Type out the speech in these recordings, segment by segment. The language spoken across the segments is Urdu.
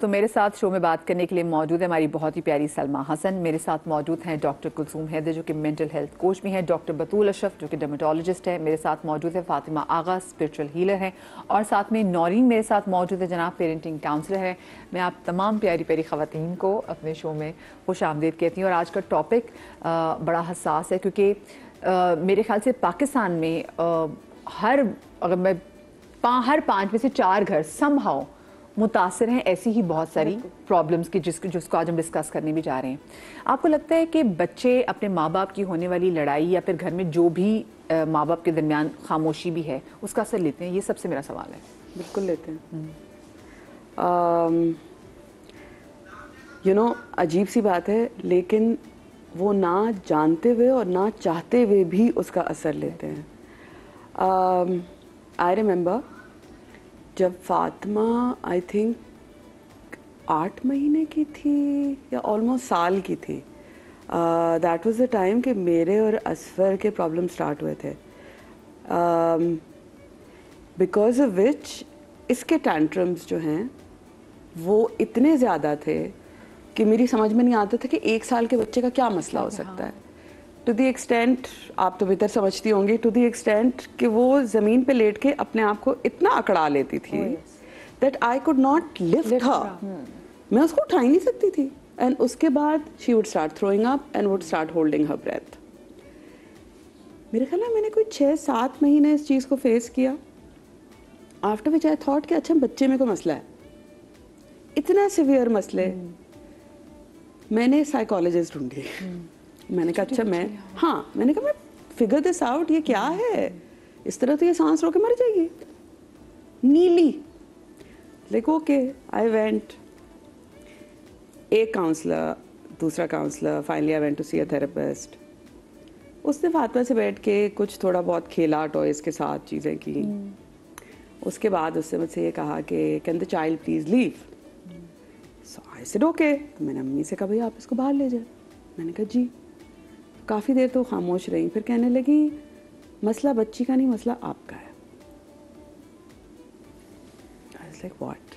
تو میرے ساتھ شو میں بات کرنے کے لیے موجود ہے ہماری بہت ہی پیاری سلما حسن. میرے ساتھ موجود ہیں ڈاکٹر کلثوم حیدر جو کہ مینٹل ہیلتھ کوچ بھی ہیں, ڈاکٹر بطول اشرف جو کہ ڈرمیٹولوجسٹ ہے, میرے ساتھ موجود ہے فاطمہ آغا اسپرچل ہیلر ہیں, اور ساتھ میں نورین میرے ساتھ موجود ہے جناب پیرنٹنگ کاؤنسلر ہے. میں آپ تمام پیاری پیاری خواتین کو اپنے شو میں خوش آمدید کہتی ہوں. اور آج کا ٹاپک بڑا حساس ہے کیونکہ میرے خیال سے پاکستان میں ہر 5 میں سے 4 گھر سم ہاؤ متاثر ہیں ایسی ہی بہت ساری پرابلمز کی جس کو آج ہم ڈسکس کرنے بھی جا رہے ہیں. آپ کو لگتا ہے کہ بچے اپنے ماں باپ کی ہونے والی لڑائی یا پھر گھر میں جو بھی ماں باپ کے درمیان خاموشی بھی ہے اس کا اثر لیتے ہیں؟ یہ سب سے میرا سوال ہے. بالکل لیتے ہیں. عجیب سی بات ہے لیکن وہ نہ جانتے ہوئے اور نہ چاہتے ہوئے بھی اس کا اثر لیتے ہیں. آئی ریممبر جب فاطمہ آئی تھنک 8 مہینے کی تھی یا آلموسٹ سال کی تھی, دیٹ واز دا ٹائم کہ میرے اور اسفر کے پرابلم سٹارٹ ہوئے تھے, بیکاز آف وچ اس کے ٹینٹرمز جو ہیں وہ اتنے زیادہ تھے کہ میری سمجھ میں نہیں آتا تھا کہ 1 سال کے بچے کا کیا مسئلہ ہو سکتا ہے. ٹو دی ایکسٹینٹ, آپ تو بہتر سمجھتی ہوں گی, ٹو دی ایکسٹینٹ کہ وہ زمین پہ لیٹ کے اپنے آپ کو اتنا اکڑا لیتی تھی that I could not lift her. میں اس کو اٹھا ہی نہیں سکتی تھی. اینڈ اس کے بعد she would start throwing up and would start holding her breath. میرے خیال میں نے کوئی 6-7 مہینے اس چیز کو فیس کیا. آفٹر وچ آئی تھاٹ کہ اچھا بچے میں کوئی مسئلہ ہے, اتنا سیویئر مسئلے. میں نے سائیکالوجسٹ ڈھونڈی. میں نے کہا اچھا میں نے کہا میں فگر دس آؤٹ, یہ کیا ہے, اس طرح تو یہ سانس رو کے مر جائے گی. Nearly like okay I went, ایک کاؤنسلر, دوسرا counsellor, finally I went to see a therapist. اس نے فاطمہ سے بیٹھ کے کچھ تھوڑا بہت کھیلا ٹوائز کے ساتھ, چیزیں کی. اس کے بعد اس سے مجھ سے یہ کہا کہ can the child please leave. So I said okay. میں نے امی سے کہا بھائی آپ اس کو باہر لے جائیں. میں نے کہا جی. کافی دیر تو خاموش رہی, پھر کہنے لگی مسئلہ بچی کا نہیں, مسئلہ آپ کا ہے. I was like what?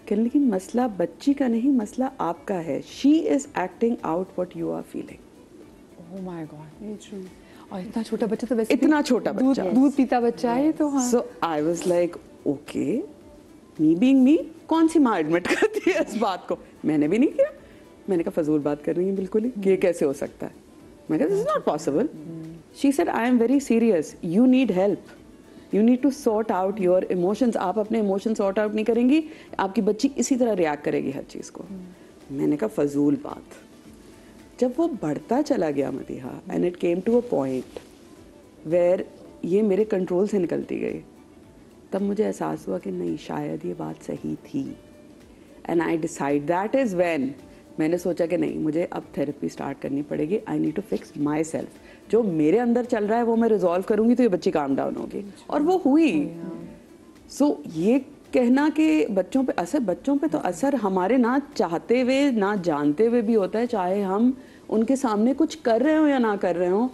کہنے لگی مسئلہ بچی کا نہیں, مسئلہ آپ کا ہے. She is acting out what you are feeling. Oh my God. اور اتنا چھوٹا بچہ تو ویسے اتنا چھوٹا بچہ دودھ پیتا بچہ ہے تو. So I was like okay, me being me, کون سی ماں ایڈمٹ کرتی ہے اس بات کو. میں نے بھی نہیں کیا. میں نے کہا فضول بات کر رہی ہیں بالکل ہی, کہ یہ کیسے ہو سکتا ہے. میں نے کہا this is not possible. She said I am very serious, you need help, you need to sort out your emotions. آپ اپنے ایموشن سارٹ آؤٹ نہیں کریں گی, آپ کی بچی اسی طرح ریئیکٹ کرے گی ہر چیز کو. میں نے کہا فضول بات. جب وہ بڑھتا چلا گیا Madiha, and it came to a point where یہ میرے کنٹرول سے نکلتی گئی, تب مجھے احساس ہوا کہ نہیں شاید یہ بات صحیح تھی. And I decide that is when میں نے سوچا کہ نہیں مجھے اب تھیراپی سٹارٹ کرنی پڑے گی. I need to fix myself. جو میرے اندر چل رہا ہے وہ میں ریزالو کروں گی تو یہ بچی کام ڈاؤن ہوگی, اور وہ ہوئی. سو یہ کہنا کہ بچوں پہ تو اثر ہمارے نہ چاہتے ہوئے نہ جانتے ہوئے بھی ہوتا ہے, چاہے ہم ان کے سامنے کچھ کر رہے ہوں یا نہ کر رہے ہوں.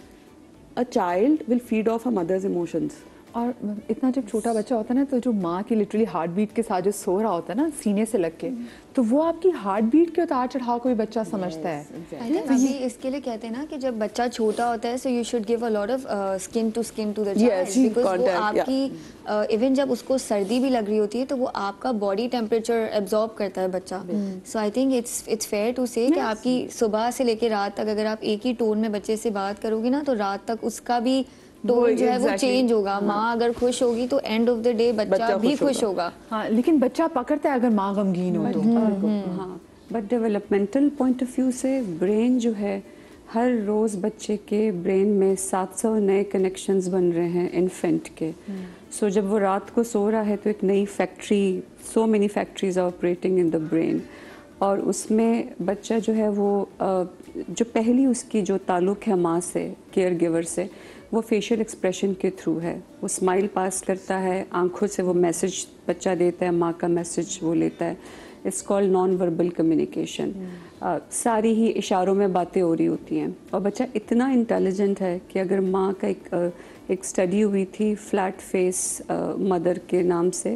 A child will feed off a mother's emotions. اور اتنا جب چھوٹا بچہ ہوتا ہے نا تو جو ماں کی لٹرلی ہارٹ بیٹ کے ساتھ جو سو رہا ہوتا ہے نا سینے سے لگ کے, تو وہ آپ کی ہارٹ بیٹ کے اتار چڑھاؤ کوئی بچہ سمجھتا ہے. ابھی اس کے لیے کہتے ہیں نا کہ جب بچہ چھوٹا ہوتا ہے so you should give a lot of skin to the child, because وہ آپ کی ایون جب اس کو سردی بھی لگ رہی ہوتی ہے تو وہ آپ کا باڈی ٹیمپریچر ایبزارب کرتا ہے بچہ. So I think it's fair to say کہ آپ کی صبح سے لے کے رات تک اگر آپ ایک ہی ٹون میں بچے سے بات کرو گی نا تو رات تک اس کا بھی ٹون جو ہے وہ چینج ہوگا. ماں اگر خوش ہوگی تو اینڈ آف دا ڈے بچہ بھی خوش ہوگا. ہاں لیکن بچہ پکڑتا ہے اگر ماں غمگین ہو تو. ہاں but developmental point of view سے برین جو ہے ہر روز بچے کے برین میں 700 نئے کنیکشنز بن رہے ہیں انفینٹ کے. سو جب وہ رات کو سو رہا ہے تو ایک نئی factory, so many factories are operating in the brain, اور اس میں بچہ جو ہے وہ جو پہلی اس کی جو تعلق ہے ماں سے, کیئر گیور سے, وہ فیشیل ایکسپریشن کے تھرو ہے. وہ اسمائل پاس کرتا ہے, آنکھوں سے وہ میسج بچہ دیتا ہے, ماں کا میسج وہ لیتا ہے. It's called non verbal communication. ساری ہی اشاروں میں باتیں ہو رہی ہوتی ہیں, اور بچہ اتنا انٹیلیجنٹ ہے کہ اگر ماں کا ایک اسٹڈی ہوئی تھی فلیٹ فیس مدر کے نام سے,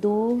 2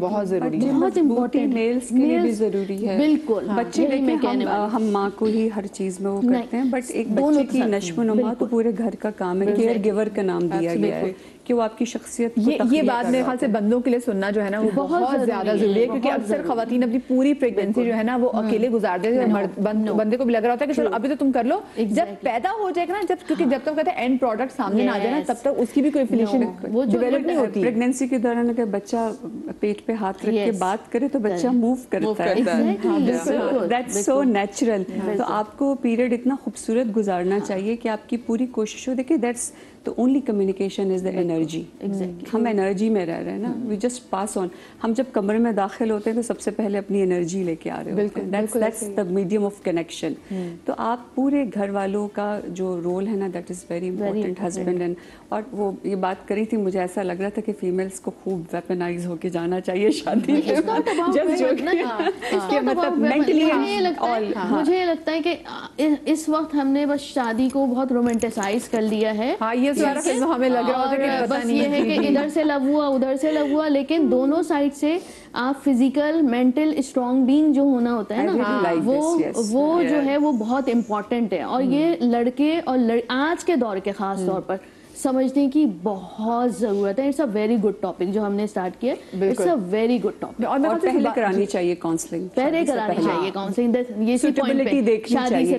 بہت ضروری ہے, بہت امپورٹنٹ, میلز کے لیے بھی ضروری ہے. بالکل, بچے دیکھیں ہم ماں کو ہی ہر چیز میں وہ کرتے ہیں, بٹ ایک بچے کی نشو و نما تو پورے گھر کا کام ہے. کیئر گیور کا نام دیا گیا ہے کہ وہ آپ کی شخصیت یہ بات میرے خیال سے بندوں کے لیے سننا جو ہے نا وہ بہت زیادہ ضروری ہے, کیونکہ اکثر خواتین اپنی پوری پریگنینسی جو ہے نا وہ اکیلے گزار دیتے ہیں. بندے کو بھی لگ رہا ہوتا ہے کہ چلو ابھی تو تم کر لو, جب پیدا ہو جائے گا نا, کیونکہ جب تک کہتے ہیں اینڈ پروڈکٹ سامنے نہ آ جائے نا تب تک اس کی بھی کوئی فنیشنگ ڈیولپ نہیں ہوتی. پریگنینسی کے دوران اگر بچہ پیٹ پہ ہاتھ رکھ کے بات کرے تو بچہ موو کرتا ہے, دیٹس سو نیچرل. تو آپ کو پیریڈ اتنا خوبصورت گزارنا چاہیے کہ آپ کی پوری کوشش ہو. دیکھیں that's the only communication is the energy. ہم انرجی میں رہ رہے ہیں نا, we just pass on. ہم جب کمرے میں داخل ہوتے ہیں تو سب سے پہلے اپنی انرجی لے کے آ رہے ہوتے ہیں. that's the medium of connection. تو آپ پورے گھر والوں کا جو رول ہے نا that is very important, husband and. اور وہ یہ بات کری تھی, مجھے ایسا لگ رہا تھا کہ فیمیلس کو خوب ویپنائز ہو کے جانا چاہیے شادی کے بعد. مطلب مینٹلی مجھے یہ لگتا ہے کہ اس وقت ہم نے بس شادی کو بہت رومانٹیسائز کر لیا ہے. ہمیں لگ رہا ہوتا ہے بس یہ ہے کہ ادھر سے لو ہوا ادھر سے لو ہوا, لیکن دونوں سائڈ سے آپ فزیکل مینٹل اسٹرانگ بینگ جو ہونا ہوتا ہے نا وہ جو ہے وہ بہت امپورٹنٹ ہے. اور یہ لڑکے اور آج کے دور کے خاص طور پر سمجھنے کی بہت ضرورت ہے. It's a very good topic جو ہم نے اسٹارٹ کیا, it's a very good topic. اور پہلے کرانی چاہیے کاؤنسلنگ, پہلے کرانی چاہیے کاؤنسلنگ, یہ سوٹیبلٹی دیکھنی چاہیے.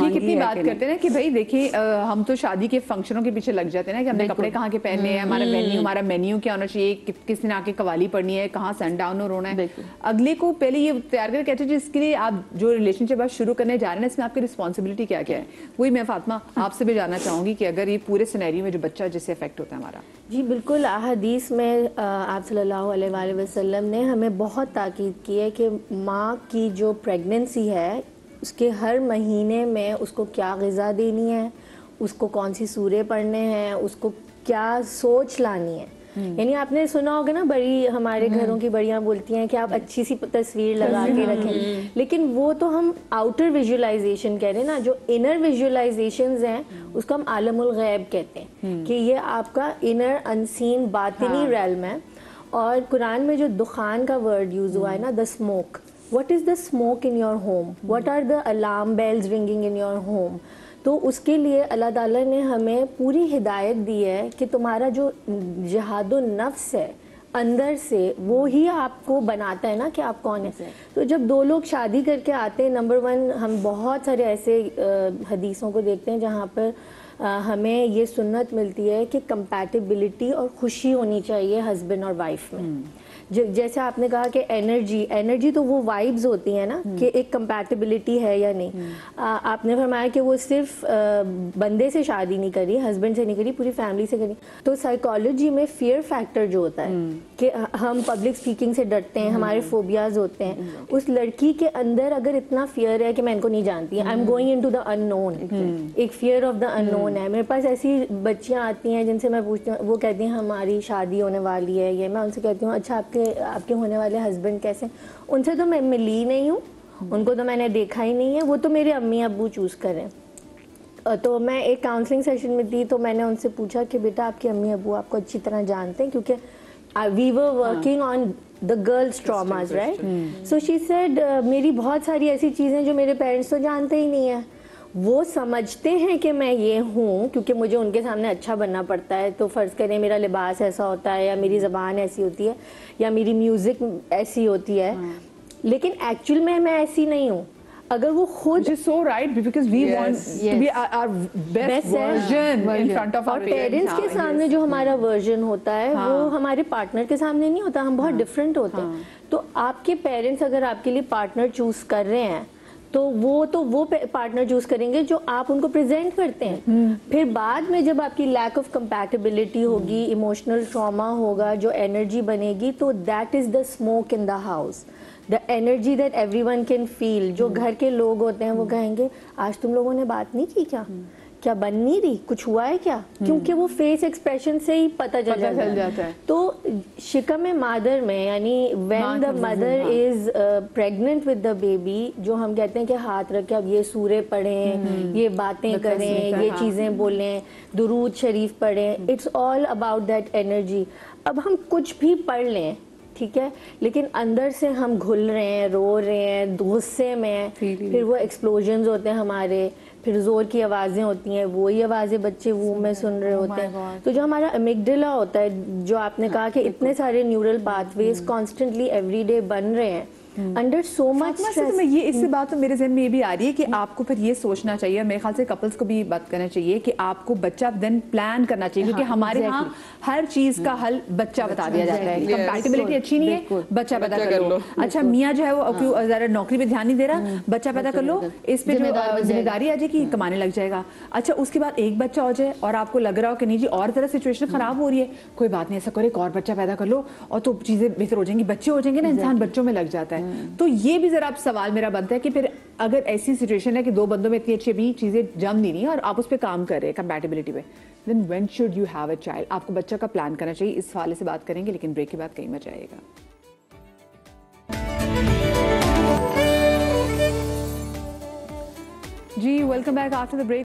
کتنی بات کرتے ہیں کہ بھائی دیکھیے ہم تو شادی کے فنکشنوں کے پیچھے لگ جاتے ہیں نا کہ ہم نے کپڑے کہاں کے پہننے ہیں, ہمارا مینیو کیا ہونا چاہیے, کس نے آ کے قوالی پڑھنی ہے, کہاں سن ڈاؤن اور ہونا ہے. اگلے کو پہلے یہ تیار کر کہتے ہیں جس کے لیے آپ جو ریلیشن شپ شروع کرنے جا رہے ہیں اس میں آپ کی رسپانسبلٹی کیا کیا ہے. وہی میں فاطمہ آپ سے بھی جاننا چاہوں گی کہ اگر یہ پورے سینیریو میں جو بچہ جس سے افیکٹ ہوتا ہے ہمارا. جی بالکل, حدیث میں آپ صلی اللہ علیہ وآلہ وسلم نے ہمیں بہت تاکید کی ہے کہ ماں کی جو پریگننسی ہے اس کے ہر مہینے میں اس کو کیا غذا دینی ہے, اس کو کون سی سورے پڑھنے ہیں, اس کو کیا سوچ لانی ہے. یعنی آپ نے سنا ہوگا نا, بڑی ہمارے گھروں کی بڑیاں بولتی ہیں کہ آپ اچھی سی تصویر لگا کے رکھیں, لیکن وہ تو ہم آؤٹر ویژولائزیشن کہہ رہے ہیں نا, جو انر ویژولائزیشنز ہیں اس کو ہم عالم الغیب کہتے ہیں کہ یہ آپ کا انر انسین باطنی ریلم ہے. اور قرآن میں جو دخان کا ورڈ یوز ہوا ہے نا, دا smoke, what is the smoke in your home, what are the alarm bells ringing in your home. تو اس کے لیے اللہ تعالیٰ نے ہمیں پوری ہدایت دی ہے کہ تمہارا جو جہاد و نفس ہے اندر سے وہی آپ کو بناتا ہے نا کہ آپ کون ہیں. تو جب دو لوگ شادی کر کے آتے ہیں, نمبر ون ہم بہت سارے ایسے حدیثوں کو دیکھتے ہیں جہاں پر ہمیں یہ سنت ملتی ہے کہ کمپیٹیبلٹی اور خوشی ہونی چاہیے ہسبینڈ اور وائف میں. جیسے آپ نے کہا کہ انرجی تو وہ وائبز ہوتی ہیں نا کہ ایک کمپیٹیبلٹی ہے یا نہیں. آپ نے فرمایا کہ وہ صرف بندے سے شادی نہیں کری, ہسبینڈ سے نہیں کری, پوری فیملی سے کری. تو سائیکالوجی میں فیئر فیکٹر جو ہوتا ہے کہ ہم پبلک اسپیکنگ سے ڈرتے ہیں, ہمارے فوبیاز ہوتے ہیں, اس لڑکی کے اندر اگر اتنا فیئر ہے کہ میں ان کو نہیں جانتی, I am going into the unknown, ایک فیئر آف دا ان نون ہے. میرے پاس ایسی بچیاں آتی ہیں جن سے میں پوچھتی ہوں, وہ کہتی ہیں ہماری شادی ہونے والی ہے, یہ میں ان سے کہتی ہوں اچھا آپ کے ہونے والے ہسبینڈ کیسے. ان سے تو میں ملی نہیں ہوں, ان کو تو میں نے دیکھا ہی نہیں ہے, وہ تو میرے امی ابو چوز کریں. تو میں ایک کاؤنسلنگ سیشن میں تھی تو میں نے ان سے پوچھا کہ بیٹا آپ کے امی ابو آپ کو اچھی طرح جانتے ہیں, کیونکہ we were working on the girls traumas right. So she said میری بہت ساری ایسی چیزیں جو میرے پیرنٹس تو جانتے ہی نہیں ہیں. وہ سمجھتے ہیں کہ میں یہ ہوں کیونکہ مجھے ان کے سامنے اچھا بننا پڑتا ہے. تو فرض کریں میرا لباس ایسا ہوتا ہے یا میری زبان ایسی ہوتی ہے یا میری میوزک ایسی ہوتی ہے, لیکن ایکچوئل میں ایسی نہیں ہوں. اگر وہ خود so right because we want to be our best version in front of our parents کے سامنے جو ہمارا ورژن ہوتا ہے وہ ہمارے پارٹنر کے سامنے نہیں ہوتا, ہم بہت ڈفرینٹ ہوتے ہیں. تو آپ کے پیرنٹس اگر آپ کے لیے پارٹنر چوز کر رہے ہیں تو وہ پارٹنر چوز کریں گے جو آپ ان کو پریزنٹ کرتے ہیں. پھر بعد میں جب آپ کی لیک آف کمپیٹیبلٹی ہوگی, ایموشنل ٹراما ہوگا, جو انرجی بنے گی, تو that is the smoke in the house, the energy that everyone can feel. جو گھر کے لوگ ہوتے ہیں وہ کہیں گے آج تم لوگوں نے بات نہیں کی کیا بن نہیں رہی, کچھ ہوا ہے کیا, کیونکہ وہ فیس ایکسپریشن سے ہی پتہ چل جاتا ہے. تو شکم مادر میں یعنی when the mother is pregnant with the baby, جو ہم کہتے ہیں کہ ہاتھ رکھ کے اب یہ سورے پڑھیں, یہ باتیں کریں, یہ چیزیں بولیں, درود شریف پڑھیں, it's all about that energy. اب ہم کچھ بھی پڑھ لیں ٹھیک ہے, لیکن اندر سے ہم گھل رہے ہیں, رو رہے ہیں, غصے میں, پھر وہ ایکسپلوژنز ہوتے ہیں ہمارے, پھر زور کی آوازیں ہوتی ہیں, وہی آوازیں بچے وomb میں سن رہے ہوتے ہیں. تو جو ہمارا امیگڈلا ہوتا ہے, جو آپ نے کہا کہ اتنے سارے نیورل پاتھ ویز کانسٹنٹلی ایوری ڈے بن رہے ہیں انڈر سو مچ اسٹریس. یہ اس سے بات تو میرے ذہن میں یہ بھی آ رہی ہے کہ آپ کو پھر یہ سوچنا چاہیے, میرے خیال سے کپلس کو بھی بات کرنا چاہیے کہ آپ کو بچہ دین پلان کرنا چاہیے, کیونکہ ہمارے ہاں ہر چیز کا حل بچہ بتا دیا جاتا ہے. کمپیٹیبلٹی اچھی نہیں ہے, بچہ پیدا کر لو. اچھا میاں جو ہے وہ ذرا نوکری پہ دھیان نہیں دے رہا, بچہ پیدا کر لو, اس پہ جو ذمہ داری آ جائے گی, کمانے لگ جائے گا. اچھا اس کے بعد ایک بچہ ہو جائے اور آپ کو لگ رہا ہو کہ نہیں جی اور طرح سچویشن خراب ہو رہی ہے, کوئی بات نہیں, ایسا کرو ایک اور بچہ پیدا کر لو اور تو چیزیں بہتر ہو جائیں گی. بچے ہو جائیں گے نا, انسان بچوں میں لگ جاتا ہے. تو یہ بھی ذرا سوال میرا بنتا ہے کہ پھر اگر ایسی سچویشن ہے کہ دو بندوں میں اتنی اچھی بھی چیزیں جم نہیں رہی اور آپ اس پہ کام کر رہے ہیں کمپیٹیبلٹی پہ, then when should you have a child. آپ کو بچہ کا پلان کرنا چاہیے. اس حوالے سے بات کریں گے, لیکن بریک کے بعد کہیں مت جائے گا. جی welcome back after the break.